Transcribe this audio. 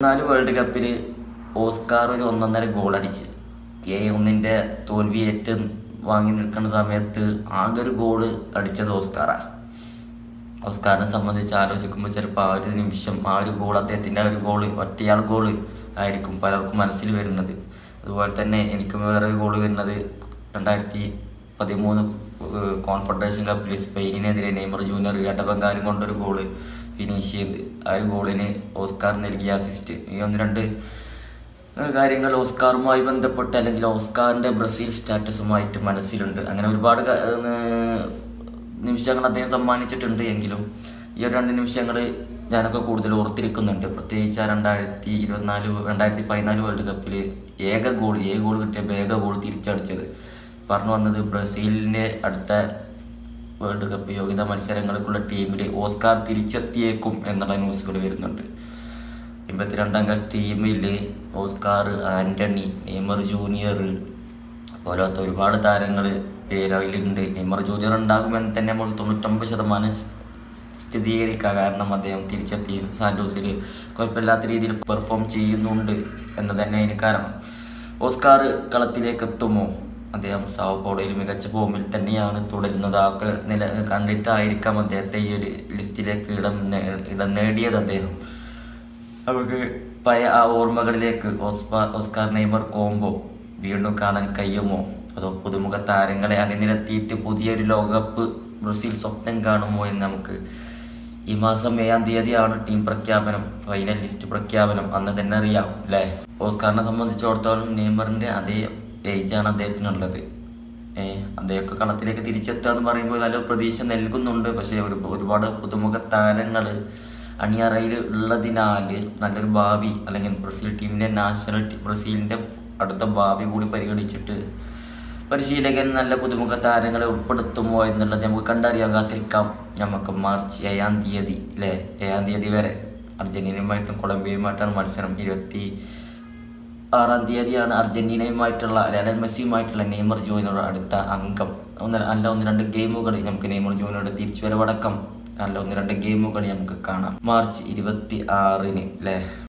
World കപ്പിൽ Oscar ഒരു ഒന്നൊന്നര ഗോളടിച്ച് A1 തോൽവിയേറ്റ് വാങ്ങി നിൽക്കുന്ന സമയത്ത് ആകെ ഒരു ഗോള് അടിച്ചത് ഓസ്കാറാണ്. ഓസ്കാറിനെ സംബന്ധിച്ച് ആലോചിക്കുമ്പോൾ ചിലപ്പോൾ ആ ഒരു നിമിഷം ആ ഒരു ഗോൾ അദ്ദേഹത്തിൻ്റെ ആ ഒരു ഗോള് ഒറ്റയാൾ ഗോള് ആയിരിക്കും പലർക്കും മനസ്സിൽ വരുന്നത്. അതുപോലെ തന്നെ എനിക്ക് വേറൊരു ഗോള് വരുന്നത് 2013 കോൺഫെഡറേഷൻ കപ്പിൽ സ്പെയിനിനെതിരെ നെയ്മർ ജൂനിയർ ഇടവങ്കാലം കൊണ്ടൊരു ഗോള് ഫിനിഷ് ചെയ്ത് ആ ഒരു ഗോളിന് ഓസ്കാർ നൽകിയ അസിസ്റ്റ്. ഈ ഒന്ന് രണ്ട് കാര്യങ്ങൾ ഓസ്കാറുമായി ബന്ധപ്പെട്ട് അല്ലെങ്കിൽ ഓസ്കാറിൻ്റെ ബ്രസീൽ സ്റ്റാറ്റസുമായിട്ട് മനസ്സിലുണ്ട്. അങ്ങനെ ഒരുപാട് നിമിഷങ്ങൾ അദ്ദേഹം സമ്മാനിച്ചിട്ടുണ്ട്. എങ്കിലും ഈ ഒരു 2 നിമിഷങ്ങൾ ഞാനൊക്കെ കൂടുതൽ ഓർത്തിരിക്കുന്നുണ്ട്. പ്രത്യേകിച്ച് 2014 വേൾഡ് കപ്പിൽ ഏക ഗോൾ കിട്ടിയപ്പോൾ ഏക ഗോൾ തിരിച്ചടിച്ചത്. പറഞ്ഞു വന്നത് ബ്രസീലിൻ്റെ അടുത്ത വേൾഡ് കപ്പ് യോഗ്യതാ മത്സരങ്ങൾക്കുള്ള ടീമിൽ ഓസ്കാർ തിരിച്ചെത്തിയേക്കും എന്നുള്ള ന്യൂസുകൾ വരുന്നുണ്ട്. 82 ടീമിൽ ഓസ്കാർ, ആൻ്റണി, നെയ്മർ ജൂനിയർ പോലത്തെ ഒരുപാട് താരങ്ങൾ പേരയിലുണ്ട്. നെയ്മർ ജൂനിയർ ഉണ്ടാകുമെന്ന് തന്നെ നമ്മൾ 99% സ്ഥിരീകരിക്കുക. കാരണം അദ്ദേഹം തിരിച്ചെത്തി സാന്റോസിൽ കുഴപ്പമില്ലാത്ത രീതിയിൽ പെർഫോം ചെയ്യുന്നുണ്ട് എന്ന് തന്നെ അതിന് കാരണം. ഓസ്കാർ കളത്തിലേക്ക് എത്തുമോ? അദ്ദേഹം സാവോ പോളോയിൽ മികച്ച ഫോമിൽ തന്നെയാണ് തുടരുന്നത്. ആകെ കണ്ടിട്ടായിരിക്കാം അദ്ദേഹത്തെ ഈ ഒരു ലിസ്റ്റിലേക്ക് ഇടം നേടിയത്. അദ്ദേഹം നമുക്ക് പഴയ ആ ഓർമ്മകളിലേക്ക് ഓസ്കാർ നെയ്മർ കോംബോ വീണ്ടും കാണാൻ കഴിയുമോ? അതോ പുതുമുഖ താരങ്ങളെ അണിനിരത്തിയിട്ട് പുതിയൊരു ലോകകപ്പ് ബ്രസീൽ സ്വപ്നം കാണുമോ എന്ന് നമുക്ക് ഈ മാസം 7-ാം തീയതിയാണ് ടീം പ്രഖ്യാപനം, ഫൈനൽ ലിസ്റ്റ് പ്രഖ്യാപനം. അന്ന് തന്നെ അറിയാം അല്ലേ? ഓസ്കാറിനെ സംബന്ധിച്ചിടത്തോളം നെയ്മറിൻ്റെ അതേ ഏജാണ് അദ്ദേഹത്തിനുള്ളത്. അദ്ദേഹമൊക്കെ കളത്തിലേക്ക് തിരിച്ചെത്തുക എന്ന് പറയുമ്പോൾ നല്ല പ്രതീക്ഷ നൽകുന്നുണ്ട്. പക്ഷേ ഒരുപാട് പുതുമുഖ താരങ്ങൾ അണിയറയിൽ ഉള്ളതിനാൽ നല്ലൊരു ഭാവി അല്ലെങ്കിൽ ബ്രസീൽ ടീമിൻ്റെ ബ്രസീലിൻ്റെ അടുത്ത ഭാവി കൂടി പരിഗണിച്ചിട്ട് പരിശീലകൻ നല്ല പുതുമുഖ താരങ്ങളെ ഉൾപ്പെടുത്തുമോ എന്നുള്ളത് നമുക്ക് കണ്ടറിയാൻ കാത്തിരിക്കാം. നമുക്ക് മാർച്ച് 7-ാം തീയതി അല്ലേ? 7-ാം തീയതി വരെ അർജന്റീനയുമായിട്ടും കൊളംബിയയുമായിട്ടാണ് മത്സരം. 26-ാം തീയതിയാണ് അർജന്റീനയുമായിട്ടുള്ള ലയണൽ മെസ്സിയുമായിട്ടുള്ള നെയ്മർ ജൂനിയറുടെ അടുത്ത അംഗം. ഒന്ന് രണ്ട് ഗെയിമുകൾ നമുക്ക് നെയ്മർ ജൂനിയറുടെ തിരിച്ചുവരവടക്കം നല്ല 1-2 ഗെയിമുകൾ നമുക്ക് കാണാം മാർച്ച് 26-ന് അല്ലേ?